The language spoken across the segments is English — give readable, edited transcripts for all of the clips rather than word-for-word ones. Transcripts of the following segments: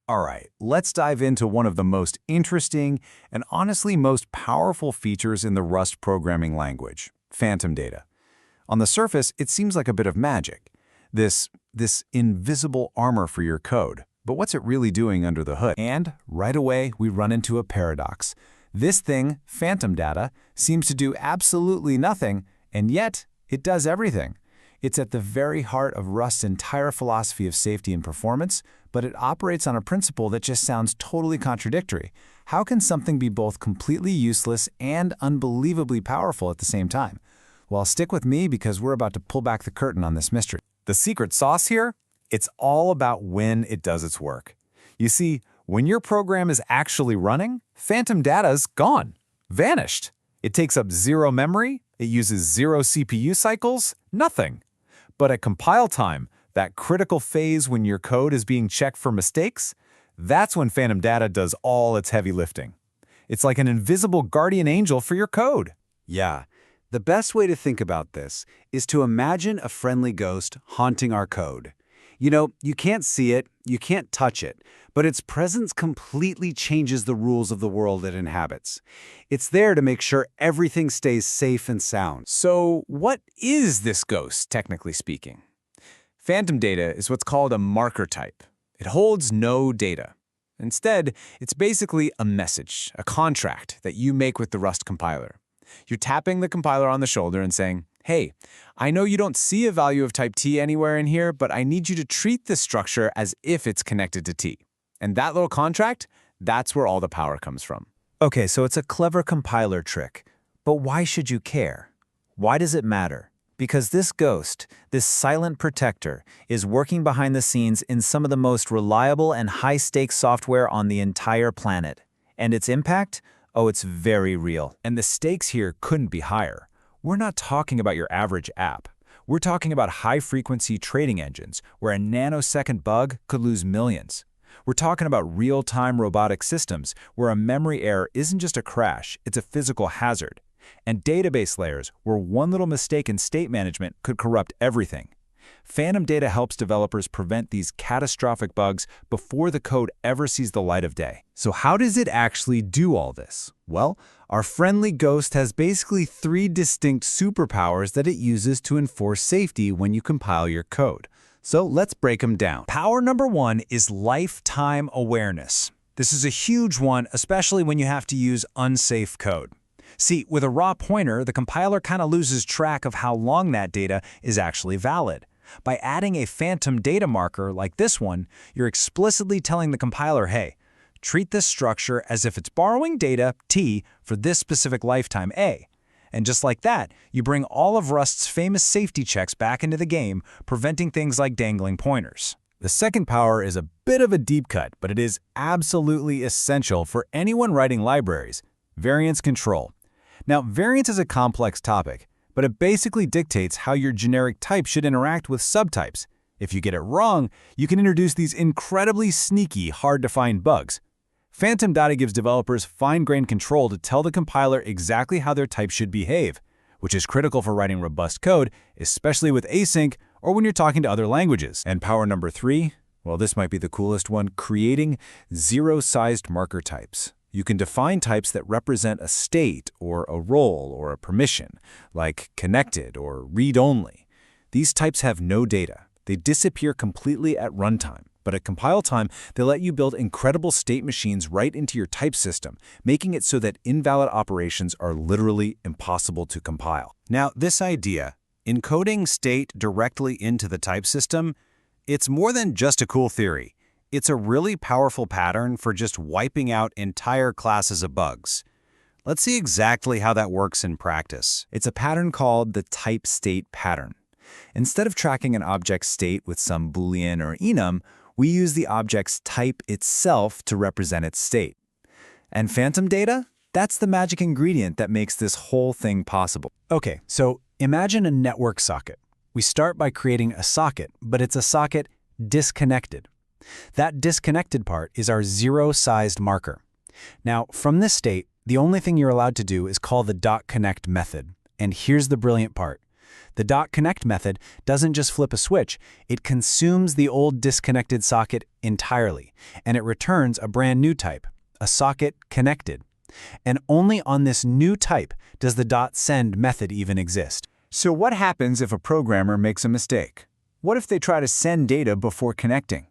All right, let's dive into one of the most interesting and honestly most powerful features in the Rust programming language, phantom data. On the surface, it seems like a bit of magic, this invisible armor for your code. But what's it really doing under the hood? And right away, we run into a paradox. This thing, phantom data, seems to do absolutely nothing, and yet it does everything. It's at the very heart of Rust's entire philosophy of safety and performance, but it operates on a principle that just sounds totally contradictory. How can something be both completely useless and unbelievably powerful at the same time? Well, stick with me because we're about to pull back the curtain on this mystery. The secret sauce here? It's all about when it does its work. You see, when your program is actually running, phantom data's gone, vanished. It takes up zero memory, it uses zero CPU cycles, nothing. But at compile time, that critical phase when your code is being checked for mistakes, that's when phantom data does all its heavy lifting. It's like an invisible guardian angel for your code. Yeah. The best way to think about this is to imagine a friendly ghost haunting our code. You know, you can't see it, you can't touch it, but its presence completely changes the rules of the world it inhabits. It's there to make sure everything stays safe and sound. So what is this ghost, technically speaking? Phantom data is what's called a marker type. It holds no data. Instead, it's basically a message, a contract that you make with the Rust compiler. You're tapping the compiler on the shoulder and saying, hey, I know you don't see a value of type T anywhere in here, but I need you to treat this structure as if it's connected to T. And that little contract, that's where all the power comes from. Okay, so it's a clever compiler trick. But why should you care? Why does it matter? Because this ghost, this silent protector, is working behind the scenes in some of the most reliable and high-stakes software on the entire planet. And its impact? Oh, it's very real. And the stakes here couldn't be higher. We're not talking about your average app. We're talking about high-frequency trading engines where a nanosecond bug could lose millions. We're talking about real-time robotic systems where a memory error isn't just a crash, it's a physical hazard. And database layers where one little mistake in state management could corrupt everything. Phantom data helps developers prevent these catastrophic bugs before the code ever sees the light of day. So how does it actually do all this? Well, our friendly ghost has basically three distinct superpowers that it uses to enforce safety when you compile your code. So let's break them down. Power number one is lifetime awareness. This is a huge one, especially when you have to use unsafe code. See, with a raw pointer, the compiler kind of loses track of how long that data is actually valid. By adding a phantom data marker like this one, you're explicitly telling the compiler, hey, treat this structure as if it's borrowing data, T, for this specific lifetime, A. And just like that, you bring all of Rust's famous safety checks back into the game, preventing things like dangling pointers. The second power is a bit of a deep cut, but it is absolutely essential for anyone writing libraries: variance control. Now, variance is a complex topic, but it basically dictates how your generic type should interact with subtypes. If you get it wrong, you can introduce these incredibly sneaky, hard-to-find bugs. Phantom data gives developers fine-grained control to tell the compiler exactly how their type should behave, which is critical for writing robust code, especially with async or when you're talking to other languages. And power number three, well, this might be the coolest one, creating zero-sized marker types. You can define types that represent a state or a role or a permission, like connected or read-only. These types have no data. They disappear completely at runtime. But at compile time, they let you build incredible state machines right into your type system, making it so that invalid operations are literally impossible to compile. Now, this idea, encoding state directly into the type system, it's more than just a cool theory. It's a really powerful pattern for just wiping out entire classes of bugs. Let's see exactly how that works in practice. It's a pattern called the typestate pattern. Instead of tracking an object's state with some Boolean or enum, we use the object's type itself to represent its state. And phantom data? That's the magic ingredient that makes this whole thing possible. Okay, so imagine a network socket. We start by creating a socket, but it's a socket disconnected. That disconnected part is our zero-sized marker. Now, from this state, the only thing you're allowed to do is call the .connect method. And here's the brilliant part. The .connect method doesn't just flip a switch, it consumes the old disconnected socket entirely, and it returns a brand new type, a socket connected. And only on this new type does the .send method even exist. So what happens if a programmer makes a mistake? What if they try to send data before connecting?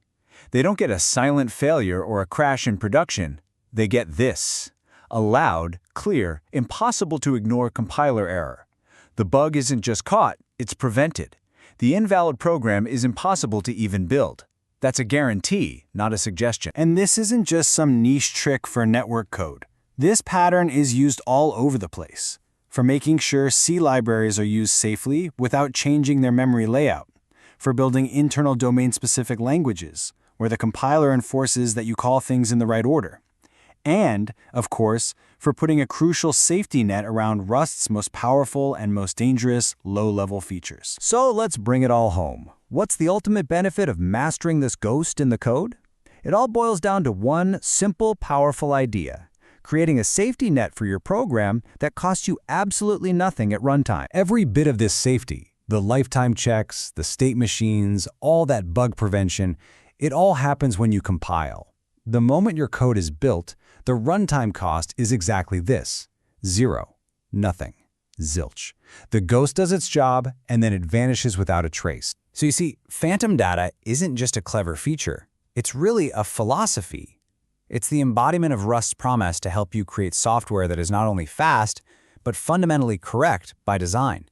They don't get a silent failure or a crash in production. They get this: a loud, clear, impossible-to-ignore compiler error. The bug isn't just caught, it's prevented. The invalid program is impossible to even build. That's a guarantee, not a suggestion. And this isn't just some niche trick for network code. This pattern is used all over the place, for making sure C libraries are used safely without changing their memory layout, for building internal domain-specific languages, where the compiler enforces that you call things in the right order, and, of course, for putting a crucial safety net around Rust's most powerful and most dangerous low-level features. So let's bring it all home. What's the ultimate benefit of mastering this ghost in the code? It all boils down to one simple, powerful idea: creating a safety net for your program that costs you absolutely nothing at runtime. Every bit of this safety, the lifetime checks, the state machines, all that bug prevention, it all happens when you compile. The moment your code is built, the runtime cost is exactly this: zero, nothing, zilch. The ghost does its job, and then it vanishes without a trace. So you see, phantom data isn't just a clever feature. It's really a philosophy. It's the embodiment of Rust's promise to help you create software that is not only fast, but fundamentally correct by design.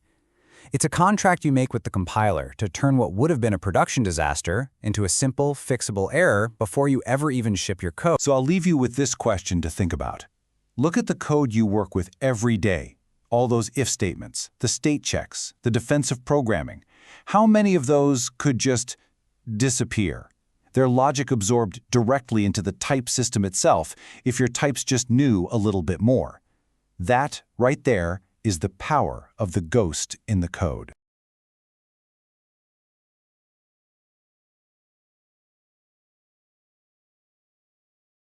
It's a contract you make with the compiler to turn what would have been a production disaster into a simple, fixable error before you ever even ship your code. So I'll leave you with this question to think about. Look at the code you work with every day. All those if statements, the state checks, the defensive programming. How many of those could just disappear? Their logic absorbed directly into the type system itself if your types just knew a little bit more. That, right there, is the power of the ghost in the code.